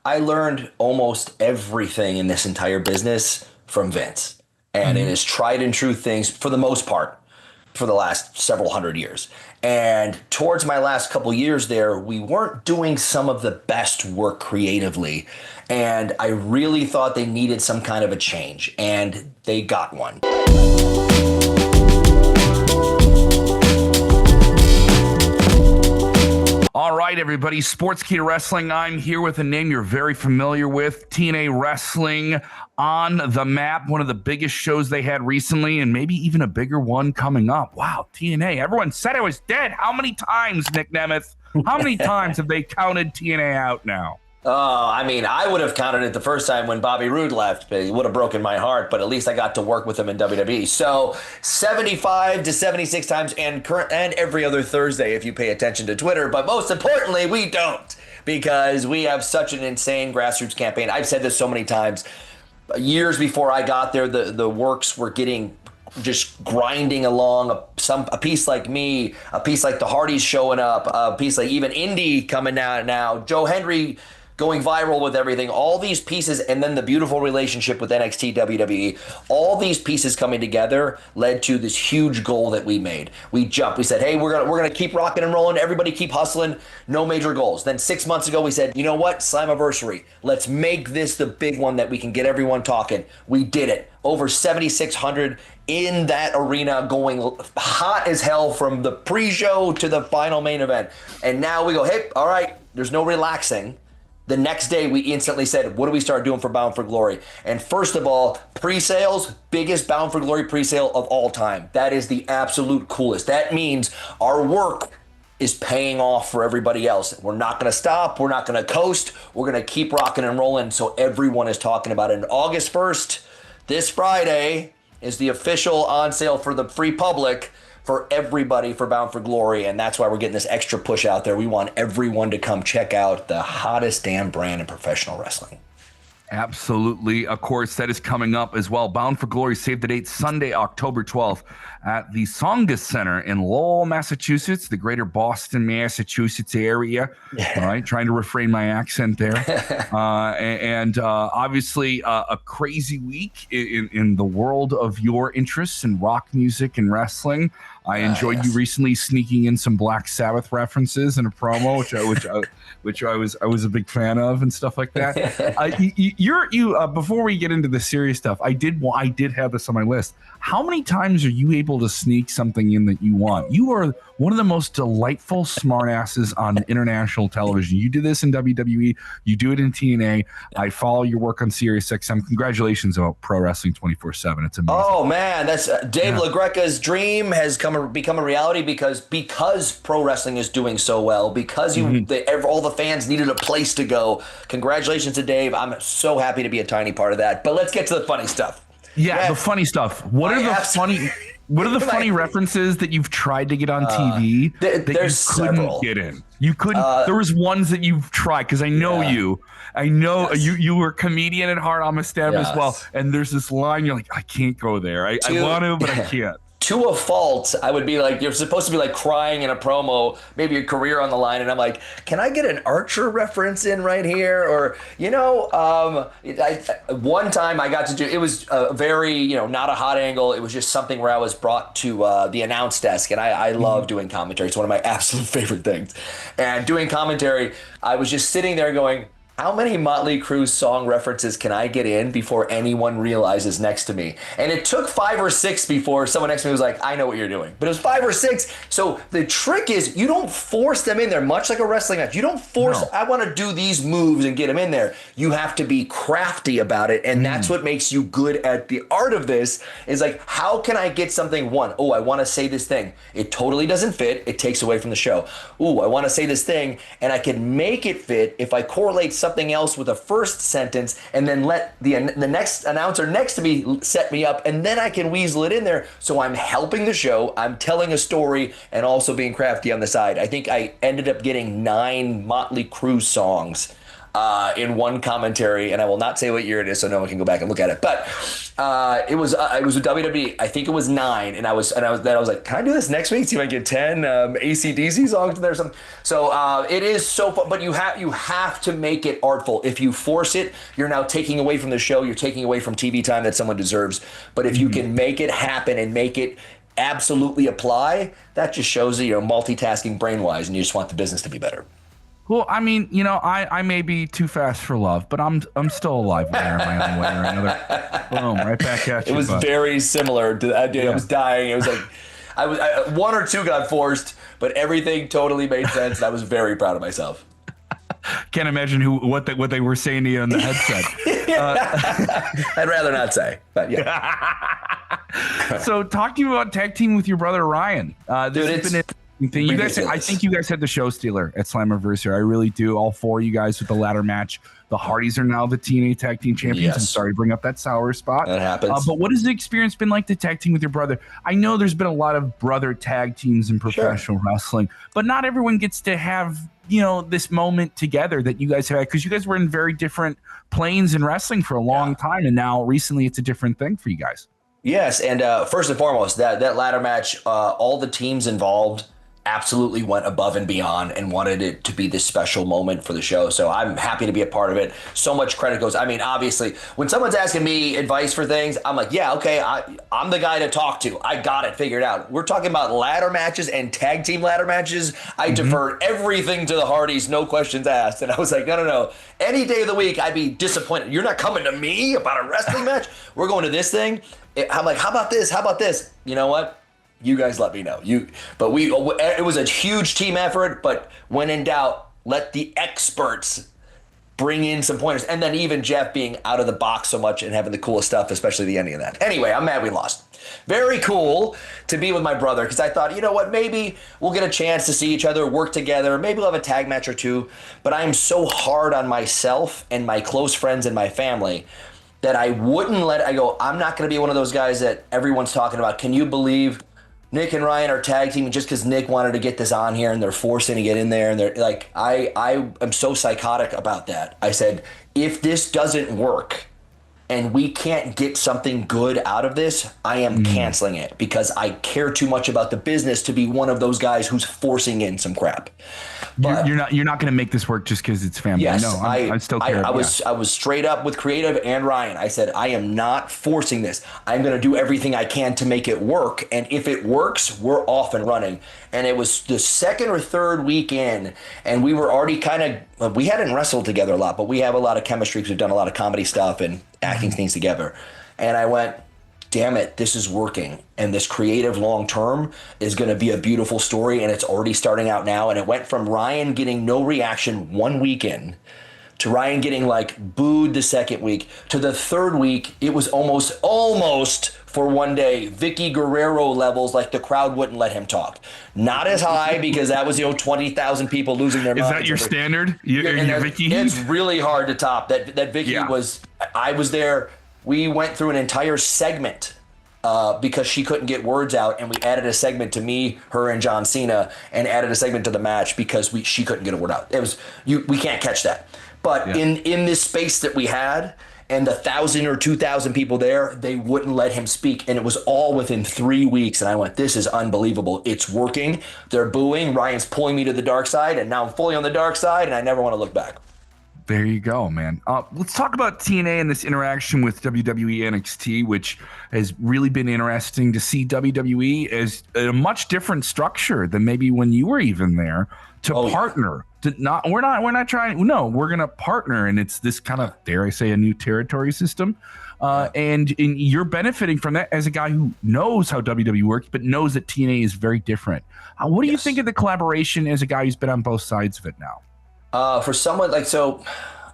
I learned almost everything in this entire business from Vince. And it is tried and true things for the most part for the last several hundred years. And towards my last couple years there, we weren't doing some of the best work creatively. And I really thought they needed some kind of a change. And they got one. All right, everybody. Sportskeeda Wrestling. I'm here with a name you're very familiar with, TNA Wrestling on the map. One of the biggest shows they had recently, and maybe even a bigger one coming up. Wow, TNA. Everyone said I was dead. How many times, Nic Nemeth? How many times have they counted TNA out now? I mean, I would have counted it the first time when Bobby Roode left. It would have broken my heart, but at least I got to work with him in WWE. So 75 to 76 times and every other Thursday if you pay attention to Twitter. But most importantly, we don't, because we have such an insane grassroots campaign. I've said this so many times. Years before I got there, the works were getting just grinding along. A piece like me, a piece like the Hardys showing up, a piece like even Indy coming out now, Joe Hendry going viral with everything, all these pieces, and then the beautiful relationship with NXT WWE, all these pieces coming together led to this huge goal that we made. We jumped. We said, hey, we're gonna keep rocking and rolling. Everybody keep hustling. No major goals. Then 6 months ago, we said, you know what? Slammiversary. Let's make this the big one that we can get everyone talking. We did it. Over 7,600 in that arena, going hot as hell from the pre-show to the final main event. And now we go, hey, all right, there's no relaxing. The next day, we instantly said, what do we start doing for Bound for Glory? And first of all, pre-sales, biggest Bound for Glory pre-sale of all time. That is the absolute coolest. That means our work is paying off for everybody else. We're not going to stop. We're not going to coast. We're going to keep rocking and rolling, so everyone is talking about it. And August 1st, this Friday, is the official on sale for the free public for everybody for Bound for Glory, and that's why we're getting this extra push out there. We want everyone to come check out the hottest damn brand in professional wrestling. Absolutely. Of course, that is coming up as well. Bound for Glory, save the date, Sunday, October 12th at the Tsongas Center in Lowell, Massachusetts, the greater Boston, Massachusetts area. All right, trying to refrain my accent there. Obviously a crazy week in the world of your interests in rock music and wrestling. I enjoyed you recently sneaking in some Black Sabbath references in a promo, which I was a big fan of and stuff like that. Before we get into the serious stuff, I did have this on my list. How many times are you able to sneak something in that you want? You are one of the most delightful smartasses on international television. You do this in WWE. You do it in TNA. I follow your work on SiriusXM. Congratulations about Pro Wrestling 24/7. It's amazing. Oh man, that's Dave LaGreca's dream has become a reality because pro wrestling is doing so well. Because all the fans needed a place to go. Congratulations to Dave. I'm so happy to be a tiny part of that. But let's get to the funny stuff. Yeah, the funny stuff. What are the funny references that you've tried to get on TV that you couldn't several. Get in? You couldn't. There was ones that you've tried because I know you. I know you were a comedian at heart. I'm a stand as well. And there's this line you're like, I can't go there. I want to, but I can't. To a fault, I would be like, you're supposed to be like crying in a promo, maybe a career on the line, and I'm like, can I get an Archer reference in right here? Or, one time I got to do, it was a very, not a hot angle. It was just something where I was brought to the announce desk, and I love doing commentary. It's one of my absolute favorite things. And doing commentary, I was just sitting there going, how many Motley Crue song references can I get in before anyone realizes next to me? And it took 5 or 6 before someone next to me was like, I know what you're doing. But it was 5 or 6. So the trick is you don't force them in there, much like a wrestling match. You don't force, I want to do these moves and get them in there. You have to be crafty about it. And that's what makes you good at the art of this is like, how can I get something I want to say this thing. It totally doesn't fit. It takes away from the show. I want to say this thing and I can make it fit if I correlate something else with a first sentence and then let the next announcer next to me set me up, and then I can weasel it in there so I'm helping the show, I'm telling a story, and also being crafty on the side. I think I ended up getting 9 Motley Crue songs in one commentary, and I will not say what year it is, so no one can go back and look at it. But it was with WWE. I think it was 9, and I was like, can I do this next week? See if I can get 10 AC/DC songs in there or something. So it is so fun, but you have to make it artful. If you force it, you're now taking away from the show. You're taking away from TV time that someone deserves. But if you can make it happen and make it absolutely apply, that just shows that you're multitasking brain-wise, and you just want the business to be better. Well, I mean, I may be too fast for love, but I'm still alive there in my own way or another. Boom, right back at you. It was very similar to that. I was dying. It was like I one or two got forced, but everything totally made sense, and I was very proud of myself. Can't imagine what they were saying to you on the headset. I'd rather not say, but yeah. So, talk to you about tag team with your brother Ryan. This has been thing. I think you guys had the show stealer at Slammiversary. I really do. All 4 of you guys with the ladder match. The Hardys are now the TNA Tag Team Champions. Yes. I'm sorry to bring up that sour spot. That happens. But what has the experience been like to tag team with your brother? I know there's been a lot of brother tag teams in professional wrestling, but not everyone gets to have this moment together that you guys have, because you guys were in very different planes in wrestling for a long time, and now recently it's a different thing for you guys. Yes, and first and foremost, that ladder match, all the teams involved absolutely went above and beyond and wanted it to be this special moment for the show. So I'm happy to be a part of it. So much credit goes. I mean, obviously, when someone's asking me advice for things, I'm like, yeah, okay, I'm the guy to talk to. I got it figured out. We're talking about ladder matches and tag team ladder matches. I deferred everything to the Hardys, no questions asked. And I was like, no. Any day of the week, I'd be disappointed. You're not coming to me about a wrestling match? We're going to this thing. I'm like, how about this? How about this? You know what? You guys let me know. It was a huge team effort, but when in doubt, let the experts bring in some pointers. And then even Jeff being out of the box so much and having the coolest stuff, especially the ending of that. Anyway, I'm mad we lost. Very cool to be with my brother, because I thought, you know what, maybe we'll get a chance to see each other, work together. Maybe we'll have a tag match or two. But I am so hard on myself and my close friends and my family that I wouldn't I'm not going to be one of those guys that everyone's talking about. Can you believe Nick and Ryan are tag teaming just because Nick wanted to get this on here and they're forcing to get in there? And they're like, I am so psychotic about that. I said, if this doesn't work and we can't get something good out of this, I am canceling it, because I care too much about the business to be one of those guys who's forcing in some crap. But you're not going to make this work just because it's family. Yes, no, I still care. I was straight up with creative and Ryan. I said, I am not forcing this. I'm going to do everything I can to make it work. And if it works, we're off and running. And it was the second or third week in, and we were already we hadn't wrestled together a lot, but we have a lot of chemistry because we've done a lot of comedy stuff and acting things together. And I went, damn it, this is working. And this creative long term is going to be a beautiful story. And it's already starting out now. And it went from Ryan getting no reaction 1 week in to Ryan getting booed the second week to the third week. It was almost for one day, Vicky Guerrero levels, like the crowd wouldn't let him talk. Not as high, because that was 20,000 people losing their minds. Is that your standard? Vicky? It's really hard to top. That Vicky was. I was there. We went through an entire segment because she couldn't get words out, and we added a segment to me, her, and John Cena, and added a segment to the match because she couldn't get a word out. It was we can't catch that. But in this space that we had, and the 1,000 or 2,000 people there, they wouldn't let him speak. And it was all within 3 weeks. And I went, this is unbelievable. It's working. They're booing. Ryan's pulling me to the dark side. And now I'm fully on the dark side, and I never want to look back. There you go, man. Let's talk about TNA and this interaction with WWE NXT, which has really been interesting to see WWE as a much different structure than maybe when you were even there to partner. We're not trying. No, we're going to partner. And it's this kind of, dare I say, a new territory system. And you're benefiting from that as a guy who knows how WWE works, but knows that TNA is very different. What do you think of the collaboration as a guy who's been on both sides of it now? For someone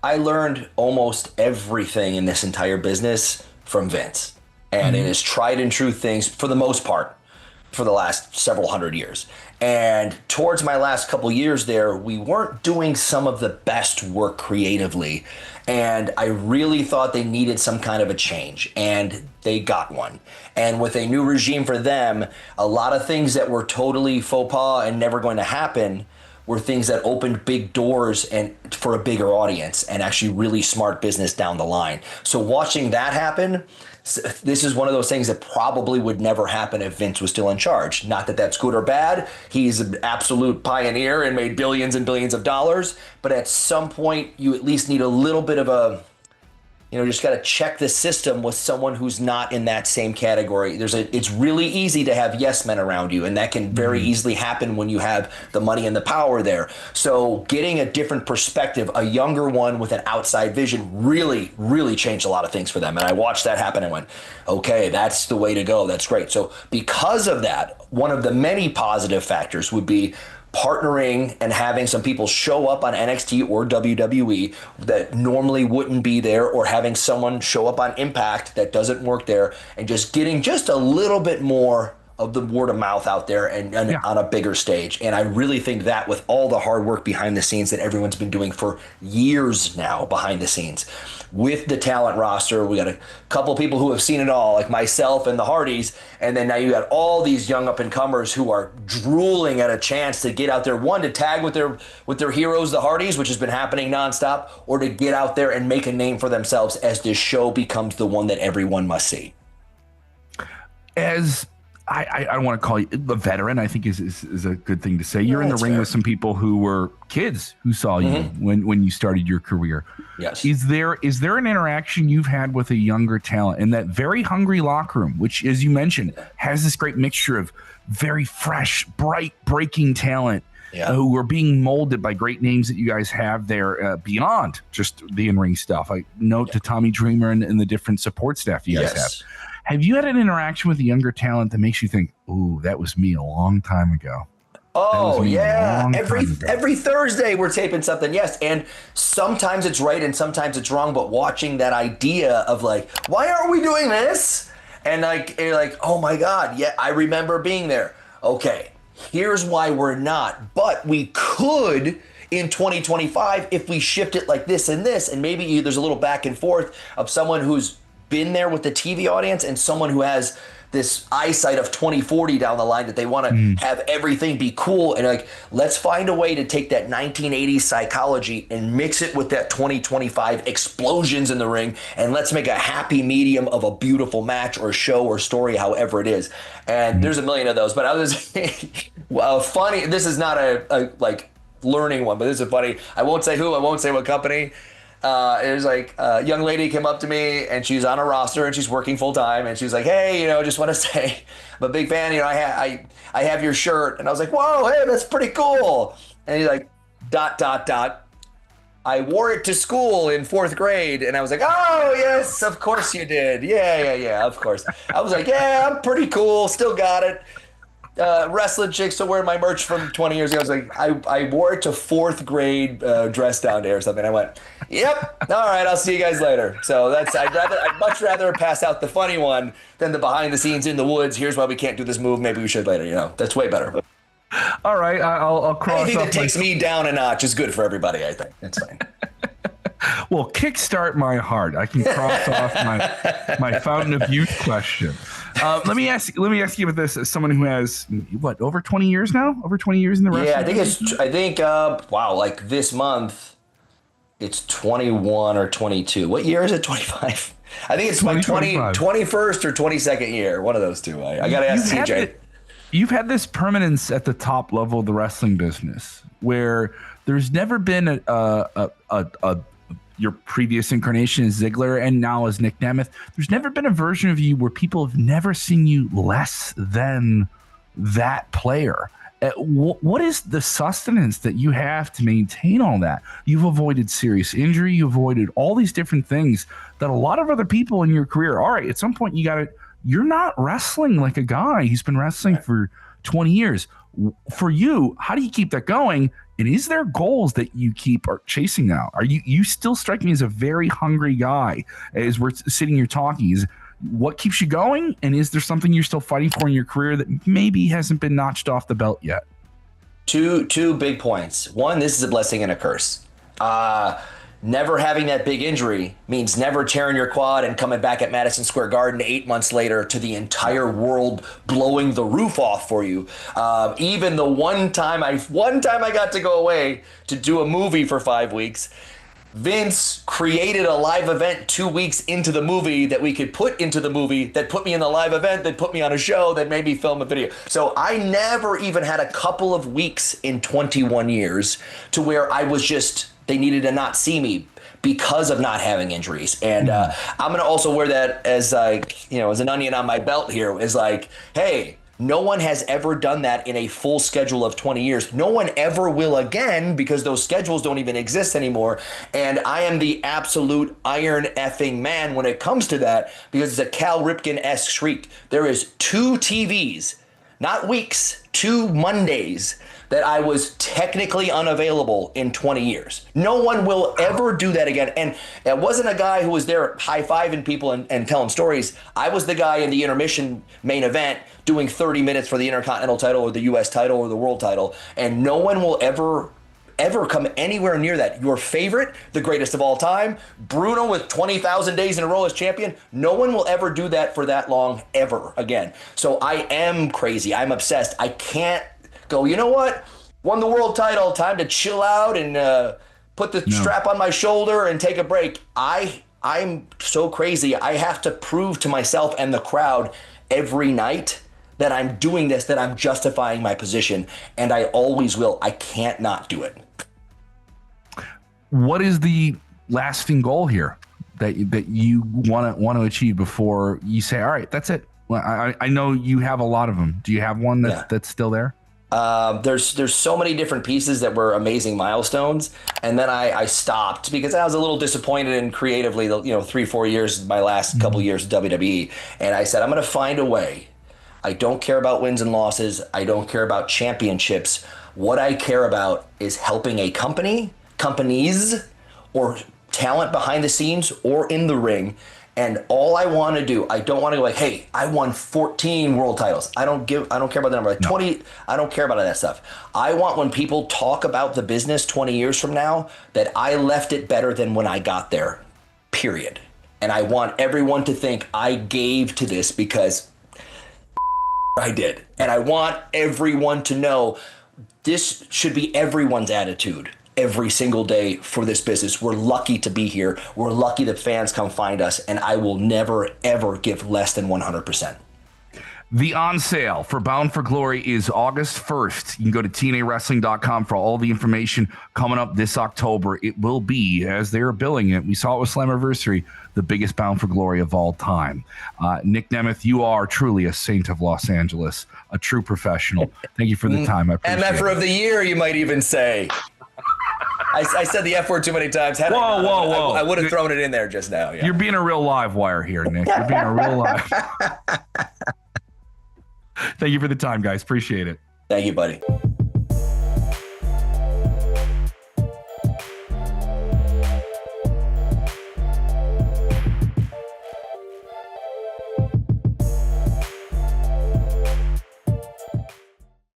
I learned almost everything in this entire business from Vince, and it is tried and true things for the most part for the last several hundred years. And towards my last couple years there, we weren't doing some of the best work creatively. And I really thought they needed some kind of a change, and they got one. And with a new regime for them, a lot of things that were totally faux pas and never going to happen were things that opened big doors and for a bigger audience and actually really smart business down the line. So watching that happen, this is one of those things that probably would never happen if Vince was still in charge. Not that that's good or bad. He's an absolute pioneer and made billions and billions of dollars. But at some point, you at least need a little bit of a, just got to check the system with someone who's not in that same category. It's really easy to have yes men around you, and that can very easily happen when you have the money and the power there. So getting a different perspective, a younger one with an outside vision, really, really changed a lot of things for them. And I watched that happen and went, okay, that's the way to go. That's great. So because of that, one of the many positive factors would be partnering and having some people show up on NXT or WWE that normally wouldn't be there, or having someone show up on Impact that doesn't work there, and just getting just a little bit more of the word of mouth out there and on a bigger stage. And I really think that with all the hard work behind the scenes that everyone's been doing for years now behind the scenes, with the talent roster, we got a couple people who have seen it all, like myself and the Hardys, and then now you got all these young up-and-comers who are drooling at a chance to get out there, one, to tag with their heroes, the Hardys, which has been happening nonstop, or to get out there and make a name for themselves as this show becomes the one that everyone must see. As I want to call you a veteran, I think is a good thing to say. You're in the ring fair. with some people who were kids who saw you when you started your career. Yes. Is there an interaction you've had with a younger talent in that very hungry locker room, which, as you mentioned, has this great mixture of very fresh, bright, breaking talent who are being molded by great names that you guys have there beyond just the in-ring stuff? I note to Tommy Dreamer and the different support staff you guys have. Have you had an interaction with a younger talent that makes you think, "Ooh, that was me a long time ago"? Oh yeah, every Thursday we're taping something. Yes, and sometimes it's right and sometimes it's wrong. But watching that idea of like, why aren't we doing this? And you're like, oh my God, yeah, I remember being there. Okay, here's why we're not, but we could in 2025 if we shift it like this, and maybe there's a little back and forth of someone who's been there with the TV audience and someone who has this eyesight of 2040 down the line, that they want to have everything be cool. And like, let's find a way to take that 1980s psychology and mix it with that 2025 explosions in the ring. And let's make a happy medium of a beautiful match or show or story, however it is. And there's a million of those, but I was funny. This is not a like learning one, but this is funny. I won't say who, I won't say what company. It was like a young lady came up to me and she's on a roster and she's working full time, and she's like, hey, just want to say I'm a big fan. I have your shirt. And I was like, whoa, hey, that's pretty cool. And he's like, ... I wore it to school in 4th grade. And I was like, oh yes, of course you did. Yeah, of course. I was like, yeah, I'm pretty cool. Still got it. Wrestling chicks still wearing my merch from 20 years ago. I was like, I wore it to 4th grade dress down day or something. I went, yep, all right, I'll see you guys later. So I'd much rather pass out the funny one than the behind the scenes in the woods. Here's why we can't do this move. Maybe we should later. That's way better. All right, I'll cross. Anything that takes me down a notch is good for everybody, I think. That's fine. Well, kickstart my heart. I can cross off my fountain of youth question. Let me ask you about this as someone who has over 20 years now? Over 20 years in the wrestling? Yeah, I think like this month it's 21 or 22. What year is it? 25. I think it's my 21st or 22nd year. One of those two. I got to ask CJ. You've had this permanence at the top level of the wrestling business where there's never been your previous incarnation as Ziggler and now as Nic Nemeth. There's never been a version of you where people have never seen you less than that player. What is the sustenance that you have to maintain all that? You've avoided serious injury. You avoided all these different things that a lot of other people in your career, all right, at some point you're not wrestling like a guy. He's been wrestling for 20 years. For you, how do you keep that going? And is there goals that you keep chasing now? Are you still strike me as a very hungry guy as we're sitting here talking? What keeps you going? And is there something you're still fighting for in your career that maybe hasn't been notched off the belt yet? Two big points. One, this is a blessing and a curse. never having that big injury means never tearing your quad and coming back at Madison Square Garden 8 months later to the entire world blowing the roof off for you. Even the one time I got to go away to do a movie for 5 weeks, Vince created a live event 2 weeks into the movie that we could put into the movie that put me in the live event, that put me on a show, that made me film a video. So I never even had a couple of weeks in 21 years to where I was just, they needed to not see me because of not having injuries. And I'm going to also wear that as like, as an onion on my belt here, is like, hey, no one has ever done that in a full schedule of 20 years. No one ever will again, because those schedules don't even exist anymore. And I am the absolute iron effing man when it comes to that, because it's a Cal Ripken-esque shriek. There is 2 TVs, not weeks, 2 Mondays that I was technically unavailable in 20 years. No one will ever do that again. And it wasn't a guy who was there high-fiving people and telling stories. I was the guy in the intermission main event doing 30 minutes for the Intercontinental title or the US title or the world title. And no one will ever come anywhere near that. Your favorite, the greatest of all time, Bruno with 20,000 days in a row as champion, no one will ever do that for that long ever again. So I am crazy. I'm obsessed. I can't go, you know what? Won the world title, time to chill out and put the strap on my shoulder and take a break. I'm so crazy. I have to prove to myself and the crowd every night that I'm doing this, that I'm justifying my position, and I always will. I can't not do it. What is the lasting goal here that you want to achieve before you say, all right, that's it? Well, I know you have a lot of them. Do you have one that's still there? There's so many different pieces that were amazing milestones, and then I stopped because I was a little disappointed in creatively. 3-4 years, my last couple years of WWE, and I said I'm going to find a way. I don't care about wins and losses. I don't care about championships. What I care about is helping a companies, or talent behind the scenes or in the ring. And all I want to do, I don't want to go like, hey, I won 14 world titles. I don't care about the number. Like 20, I don't care about that stuff. I want, when people talk about the business 20 years from now, that I left it better than when I got there, period. And I want everyone to think I gave to this because I did. And I want everyone to know this should be everyone's attitude every single day for this business. We're lucky to be here. We're lucky that fans come find us, and I will never, ever give less than 100%. The on sale for Bound for Glory is August 1st. You can go to TNAWrestling.com for all the information coming up this October. It will be, as they're billing it, we saw it with Slammiversary, the biggest Bound for Glory of all time. Nic Nemeth, you are truly a saint of Los Angeles, a true professional. Thank you for the time. I appreciate it. MFer of the year, you might even say. I said the F word too many times. Whoa. I would have thrown it in there just now. Yeah. You're being a real live wire here, Nick. You're being a real live. Thank you for the time, guys. Appreciate it. Thank you, buddy.